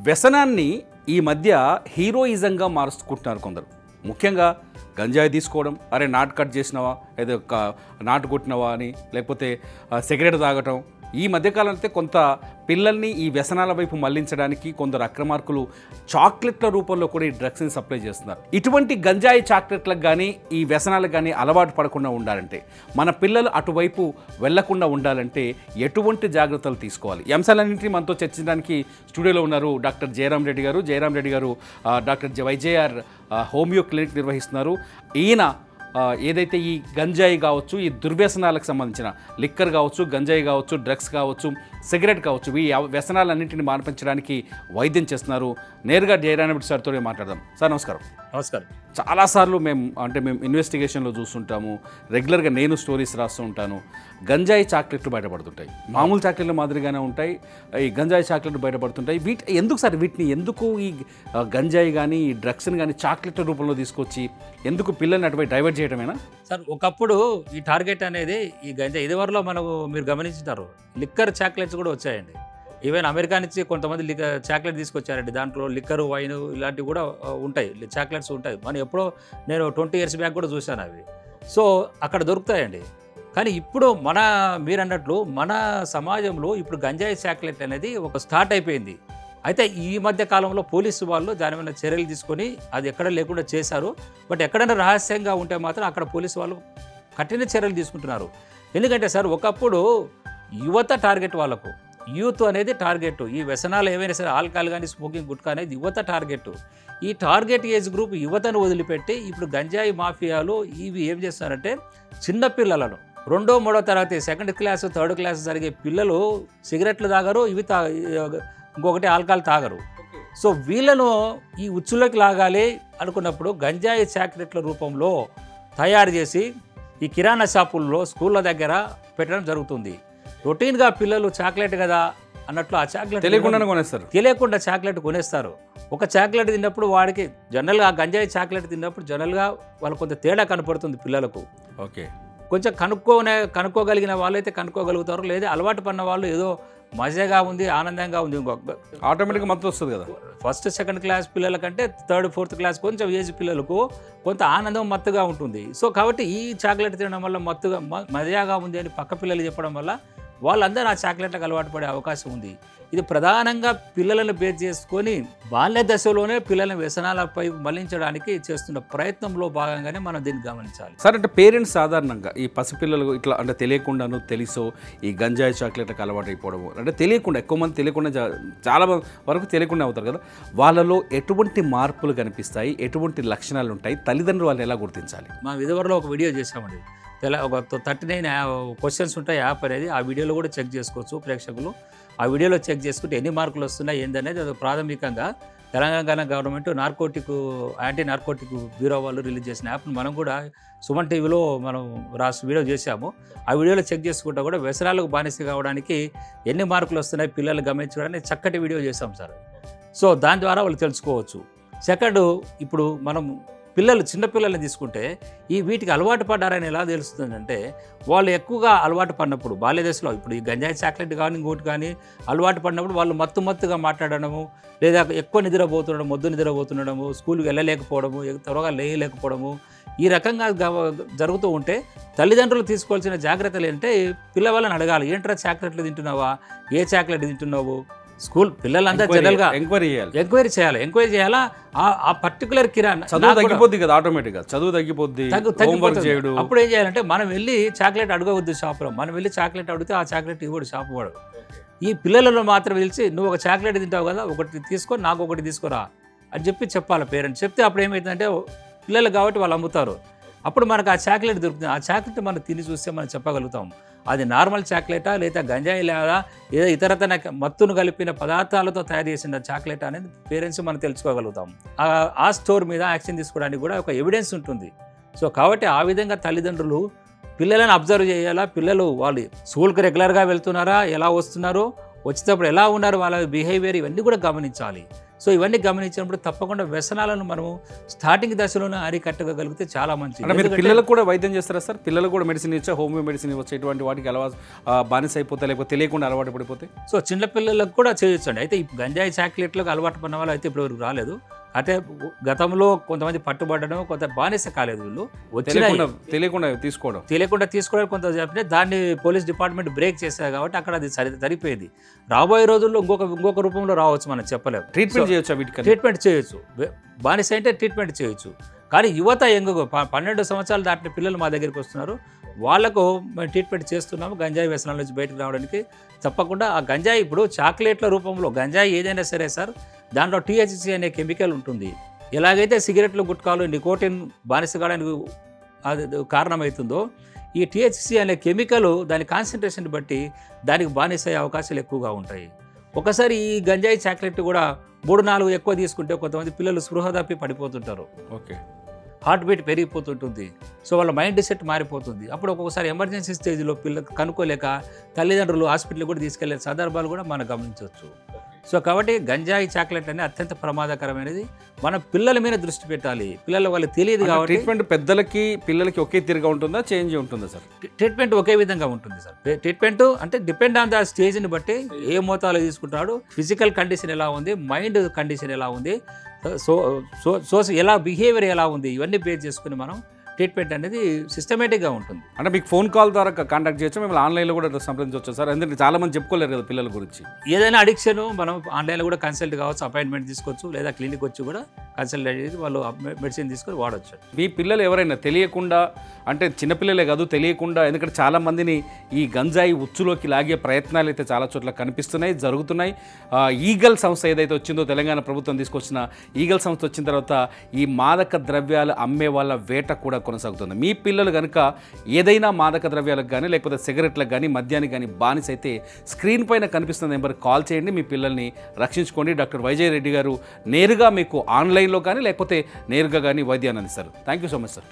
వ్యసనాన్ని ఈ మధ్య హీరోయిజంగా మార్చుకుంటున్నారు కొందరు. ముఖ్యంగా గంజాయి తీసుకోవడం, అరే నాటు కట్ చేసినవా, ఏదో నాటు కొట్టినవా అని, లేకపోతే సిగరెట్ తాగటం. ఈ మధ్యకాలం అయితే కొంత పిల్లల్ని ఈ వ్యసనాల వైపు మళ్లించడానికి కొందరు అక్రమార్కులు చాక్లెట్ల రూపంలో కూడా ఈ డ్రగ్స్ని సప్లై చేస్తున్నారు. ఇటువంటి గంజాయి చాక్లెట్లకు కానీ ఈ వ్యసనాలకు కానీ అలవాటు పడకుండా ఉండాలంటే, మన పిల్లలు అటువైపు వెళ్లకుండా ఉండాలంటే ఎటువంటి జాగ్రత్తలు తీసుకోవాలి? ఈ అంశాలన్నింటినీ మనతో చర్చించడానికి స్టూడియోలో ఉన్నారు డాక్టర్ జయరాం రెడ్డి గారు. జయరాం రెడ్డి గారు డాక్టర్ వైజేఆర్ హోమియో క్లినిక్ నిర్వహిస్తున్నారు. ఈయన ఏదైతే ఈ గంజాయి కావచ్చు, ఈ దుర్వ్యసనాలకు సంబంధించిన లిక్కర్ కావచ్చు, గంజాయి కావచ్చు, డ్రగ్స్ కావచ్చు, సిగరెట్ కావచ్చు, ఈ వ్యసనాలన్నింటినీ మాన్పించడానికి వైద్యం చేస్తున్నారు. నేరుగా జయరాం రెడ్డి సార్తో మాట్లాడదాం. సార్ నమస్కారం. నమస్కారం. చాలాసార్లు మేము ఇన్వెస్టిగేషన్లో చూస్తుంటాము, రెగ్యులర్గా నేను స్టోరీస్ రాస్తూ ఉంటాను. గంజాయి చాక్లెట్లు బయటపడుతుంటాయి, మామూలు చాక్లెట్ల మాదిరిగానే ఉంటాయి, ఈ గంజాయి చాక్లెట్లు బయటపడుతుంటాయి. వీటిని ఎందుకు ఈ గంజాయి కానీ ఈ డ్రగ్స్ని కానీ చాక్లెట్ల రూపంలో తీసుకొచ్చి ఎందుకు పిల్లల్ని అటువైపు డైవర్ట్ చేయడమేనా? సార్, ఒకప్పుడు ఈ టార్గెట్ అనేది ఈ గంజాయి ఇదివరలో మీరు గమనించుంటారు, లిక్కర్ చాక్లెట్స్ కూడా వచ్చాయండి. ఈవెన్ అమెరికా నుంచి కొంతమంది చాక్లెట్ తీసుకొచ్చారండి. దాంట్లో లిక్కరు, వైన్ ఇలాంటివి కూడా ఉంటాయి, చాక్లెట్స్ ఉంటాయి. నేను 20 years బ్యాక్ కూడా చూశాను అవి. సో అక్కడ దొరుకుతాయండి. కానీ ఇప్పుడు మీరు అన్నట్లు మన సమాజంలో ఇప్పుడు గంజాయి చాక్లెట్ అనేది ఒక స్టార్ట్ అయిపోయింది. అయితే ఈ మధ్య కాలంలో పోలీసు వాళ్ళు దాని మీద చర్యలు తీసుకొని అది ఎక్కడ లేకుండా చేశారు. బట్ ఎక్కడైనా రహస్యంగా ఉంటే మాత్రం అక్కడ పోలీసు వాళ్ళు కఠిన చర్యలు తీసుకుంటున్నారు. ఎందుకంటే సార్, ఒకప్పుడు యువత టార్గెట్, వాళ్ళకు యూత్ అనేది టార్గెట్. ఈ వ్యసనాలు ఏవైనా సరే, ఆల్కహాల్ కానీ స్మోకింగ్, గుట్కా అనేది యువత టార్గెట్. ఈ టార్గెట్ ఏజ్ గ్రూప్ యువతను వదిలిపెట్టి ఇప్పుడు గంజాయి మాఫియాలు ఇవి ఏం చేస్తున్నారంటే, చిన్నపిల్లలను 2వ 3వ తరగతి, 2nd class 3rd class జరిగే పిల్లలు సిగరెట్లు తాగరు, ఇంకొకటి ఆల్కహాల్ తాగరు. సో వీళ్ళను ఈ ఉచ్చులోకి లాగాలి అనుకున్నప్పుడు గంజాయి చాక్లెట్ల రూపంలో తయారు చేసి ఈ కిరాణా షాపుల్లో, స్కూళ్ళ దగ్గర పెట్టడం జరుగుతుంది. రొటీన్గా పిల్లలు చాక్లెట్ కదా అన్నట్లు ఆ చాక్లెట్ తెలియకుండా చాక్లెట్ కొనేస్తారు. ఒక చాక్లెట్ తిన్నప్పుడు వాడికి జనరల్గా గంజాయి చాక్లెట్ తిన్నప్పుడు జనరల్గా వాళ్ళకు కొంత తేడా కనపడుతుంది పిల్లలకు. ఓకే, కొంచెం కనుక్కోగలిగిన వాళ్ళైతే కనుక్కోగలుగుతారు. లేదా అలవాటు పడిన వాళ్ళు ఏదో మజాగా ఉంది, ఆనందంగా ఉంది, ఆటోమేటిక్గా మత్తు వస్తుంది కదా. 1st, 2nd class పిల్లల కంటే 3rd, 4th class కొంచెం ఏజ్ పిల్లలకు కొంత ఆనందం, మత్తుగా ఉంటుంది. సో కాబట్టి ఈ చాక్లెట్ తినడం వల్ల మజాగా ఉంది అని పక్క పిల్లలు చెప్పడం వల్ల వాళ్ళందరూ ఆ చాక్లెట్లకు అలవాటు పడే అవకాశం ఉంది. ఇది ప్రధానంగా పిల్లలను బేస్ చేసుకొని బాల్య దశలోనే పిల్లల వ్యసనాలపై మళ్లించడానికి చేస్తున్న ప్రయత్నంలో భాగంగానే మనం దీన్ని గమనించాలి. సార్, అంటే పేరెంట్స్ సాధారణంగా ఈ పసిపిల్లలు ఇట్లా అంటే తెలియకుండాను తెలుసో ఈ గంజాయి చాక్లెట్లకు అలవాటు అయిపోవడము, అంటే తెలియకుండా, ఎక్కువ మంది తెలియకుండా, చాలా వరకు తెలియకుండా అవుతారు కదా, వాళ్ళలో ఎటువంటి మార్పులు కనిపిస్తాయి, ఎటువంటి లక్షణాలు ఉంటాయి, తల్లిదండ్రులు వాళ్ళని ఎలా గుర్తించాలి? మా విధవరలో ఒక వీడియో చేసామండి. ఒక 39 క్వశ్చన్స్ ఉంటాయి యాప్ అనేది. ఆ వీడియోలో కూడా చెక్ చేసుకోవచ్చు ప్రేక్షకులు. ఆ వీడియోలో చెక్ చేసుకుంటే ఎన్ని మార్కులు వస్తున్నాయి ఏందనేది అది ప్రాథమికంగా Telangana government anti narcotic bureau వాళ్ళు రిలీజ్ చేసిన యాప్ను మనం కూడా సుమన్ టీవీలో మనం వీడియో చేశాము. ఆ వీడియోలో చెక్ చేసుకుంటా కూడా వ్యసనాలకు బానిస కావడానికి ఎన్ని మార్కులు వస్తున్నాయి పిల్లలు గమనించడానికి చక్కటి వీడియో చేశాం సార్. సో దాని ద్వారా వాళ్ళు తెలుసుకోవచ్చు. సెకండ్, ఇప్పుడు మనం చిన్నపిల్లల్ని తీసుకుంటే వీటికి అలవాటు పడ్డారని ఎలా తెలుస్తుందంటే, వాళ్ళు ఎక్కువగా అలవాటు పడినప్పుడు బాల్య దశలో, ఇప్పుడు ఈ గంజాయి చాక్లెట్ కానీ ఇంకోటి కానీ అలవాటు పడినప్పుడు వాళ్ళు మత్తుగా మాట్లాడడము, లేదా ఎక్కువ మొద్దు నిద్రపోతుండడము, స్కూల్కి వెళ్ళలేకపోవడము, త్వరగా లేయలేకపోవడము, ఈ రకంగా జరుగుతూ ఉంటే తల్లిదండ్రులు తీసుకోవాల్సిన జాగ్రత్తలు ఏంటంటే, పిల్లవాళ్ళని అడగాలి, ఏంట్రా చాక్లెట్లు తింటున్నావా, ఏ చాక్లెట్ తింటున్నావు, స్కూల్ పిల్లలందరూ జనరల్గా ఎంక్వైరీ చేయాలా. ఆ పర్టికులర్ కిరాణా తగ్గిపోద్ది కదా, ఆటోమేటిక్గా చదువు తగ్గిపోద్ది. అప్పుడు ఏం చేయాలంటే, మనం వెళ్ళి చాక్లెట్ అడగవద్దు షాప్లో. మనం వెళ్ళి చాక్లెట్ అడిగితే ఆ చాక్లెట్ ఇవ్వడు షాప్ వాడు. ఈ పిల్లలను మాత్రం పిలిచి, నువ్వు ఒక చాక్లెట్ తింటావు కదా, ఒకటి తీసుకొని నాకు ఒకటి తీసుకురా అని చెప్పాలి పేరెంట్స్. చెప్తే అప్పుడు ఏమవుతుందంటే, పిల్లలు కాబట్టి వాళ్ళు అమ్ముతారు. అప్పుడు మనకు ఆ చాక్లెట్ దొరుకుతుంది. ఆ చాక్లెట్ మనం తిని చూస్తే మనం చెప్పగలుగుతాం అది నార్మల్ చాక్లెటా, లేదా గంజాయి, లేదా ఏదో ఇతరతన మత్తును కలిపిన పదార్థాలతో తయారు చేసిన చాక్లెట్ అనేది పేరెంట్స్ మనం తెలుసుకోగలుగుతాం. ఆ స్టోర్ మీద యాక్షన్ తీసుకోవడానికి కూడా ఒక ఎవిడెన్స్ ఉంటుంది. సో కాబట్టి ఆ విధంగా తల్లిదండ్రులు పిల్లలను అబ్జర్వ్ చేయాలా. పిల్లలు వాళ్ళు స్కూల్కి రెగ్యులర్గా వెళ్తున్నారా, ఎలా వస్తున్నారో, వచ్చేటప్పుడు ఎలా ఉన్నారు, వాళ్ళ బిహేవియర్ ఇవన్నీ కూడా గమనించాలి. సో ఇవన్నీ గమనించినప్పుడు తప్పకుండా వ్యసనాలను మనము స్టార్టింగ్ దశలోనే అరికట్టగలిగితే చాలా మంచిది. అంటే మీరు పిల్లలకు కూడా వైద్యం చేస్తారా సార్? పిల్లలకు కూడా మెడిసిన్ ఇచ్చా, హోమియో మెడిసిన్ ఇవ్వచ్చు, ఇటువంటి వాటికి అలవాటు బానిస అయిపోతే లేకపోతే తెలియకుండా అలవాటు పడిపోతే? సో చిన్న పిల్లలకు కూడా చేయొచ్చండి. అయితే ఈ గంజాయి చాక్లెట్లకు అలవాటు పడిన వాళ్ళు అయితే ఇప్పటివరకు రాలేదు. అంటే గతంలో కొంతమంది పట్టుబడడం, కొంత బానిస కాలేదు, వీళ్ళు తెలియకుండా తీసుకోవడం కొంత చెప్పితే దాన్ని పోలీస్ డిపార్ట్మెంట్ బ్రేక్ చేశారు కాబట్టి అక్కడ అది సరిపోయింది. రాబోయే రోజుల్లో ఇంకొక రూపంలో రావచ్చు, మనం చెప్పలేము. ట్రీట్మెంట్ చేయొచ్చు, ట్రీట్మెంట్ చేయొచ్చు, బానిస అంటే ట్రీట్మెంట్ చేయొచ్చు. కానీ యువత 12 సంవత్సరాలు దాటిన పిల్లలు మా దగ్గరికి వస్తున్నారు, వాళ్లకు మేము ట్రీట్మెంట్ చేస్తున్నాము గంజాయి వ్యసనాల నుంచి బయటకు రావడానికి. తప్పకుండా ఆ గంజాయి ఇప్పుడు చాక్లెట్ల రూపంలో గంజాయి ఏదైనా సరే సార్, దాంట్లో THC అనే కెమికల్ ఉంటుంది. ఎలాగైతే సిగరెట్లు, గుట్కాలు నికోటిన్ బానిస కావడానికి అది కారణమవుతుందో, ఈ THC అనే కెమికల్ దాని కాన్సన్ట్రేషన్ బట్టి దానికి బానిస అయ్యే అవకాశాలు ఎక్కువగా ఉంటాయి. ఒకసారి ఈ గంజాయి చాక్లెట్ కూడా 3-4 ఎక్కువ తీసుకుంటే కొంతమంది పిల్లలు స్పృహ తప్పి పడిపోతుంటారు. ఓకే, హార్ట్ బీట్ పెరిగిపోతుంటుంది. సో వాళ్ళ మైండ్ సెట్ మారిపోతుంది. అప్పుడు ఒక్కొక్కసారి ఎమర్జెన్సీ స్టేజ్లో పిల్లలు కనుక్కోలేక తల్లిదండ్రులు హాస్పిటల్ కూడా తీసుకెళ్లే సందర్భాలు కూడా మనం గమనించవచ్చు. సో కాబట్టి గంజాయి చాక్లెట్ అనేది అత్యంత ప్రమాదకరమైనది. మనం పిల్లల మీద దృష్టి పెట్టాలి. పిల్లలు వాళ్ళకి తెలియదు కాబట్టి. ట్రీట్మెంట్ పెద్దలకి పిల్లలకి ఒకే తీరుగా ఉంటుందా, చేంజ్ ఉంటుందా సార్? ట్రీట్మెంట్ ఒకే విధంగా ఉంటుంది సార్. ట్రీట్మెంట్ అంటే డిపెండ్ ఆన్ ద స్టేజ్ని బట్టి ఏ మోతాదులో తీసుకుంటాడు, ఫిజికల్ కండిషన్ ఎలా ఉంది, మైండ్ కండిషన్ ఎలా ఉంది, ఎలా బిహేవియర్ ఎలా ఉంది, ఇవన్నీ బేస్ చేసుకుని మనం ట్రీట్మెంట్ అనేది సిస్టమేటిక్గా ఉంటుంది. అంటే మీకు ఫోన్ కాల్ ద్వారా కాంటాక్ట్ చేయొచ్చు, మిమ్మల్ని ఆన్లైన్లో కూడా సంప్రదించవచ్చు సార్? ఎందుకంటే చాలా మంది చెప్పుకోలేరు కదా పిల్లల గురించి. ఏదైనా అడిక్షన్ మనం ఆన్లైన్లో కూడా కన్సల్ట్ కావచ్చు, అపాయింట్మెంట్ తీసుకోవచ్చు, లేదా క్లినిక్ వచ్చి కూడా కన్సల్ట్ చేసి వాళ్ళు మెడిసిన్ తీసుకొని వాడవచ్చు. మీ పిల్లలు ఎవరైనా తెలియకుండా, అంటే చిన్నపిల్లలే కాదు తెలియకుండా, ఎందుకంటే చాలా మందిని ఈ గంజాయి ఉచ్చులోకి లాగే ప్రయత్నాలు అయితే చాలా చోట్ల కనిపిస్తున్నాయి, జరుగుతున్నాయి. ఈగల్ సంస్థ ఏదైతే వచ్చిందో, తెలంగాణ ప్రభుత్వం తీసుకొచ్చిన ఈగల్ సంస్థ వచ్చిన తర్వాత ఈ మాదక ద్రవ్యాలు అమ్మే వాళ్ళ వేట కూడా కొనసాగుతుంది. మీ పిల్లలు కనుక ఏదైనా మాదక ద్రవ్యాలకు కానీ లేకపోతే సిగరెట్లకు కానీ మద్యానికి కానీ బానిస అయితే స్క్రీన్ పైన కనిపిస్తున్న నెంబర్కి కాల్ చేయండి, మీ పిల్లల్ని రక్షించుకోండి. డాక్టర్ వైజయ్ రెడ్డి గారు నేరుగా మీకు ఆన్లైన్లో కానీ లేకపోతే నేరుగా కానీ వైద్యాన్ని అందిస్తారు. Thank you so much sir.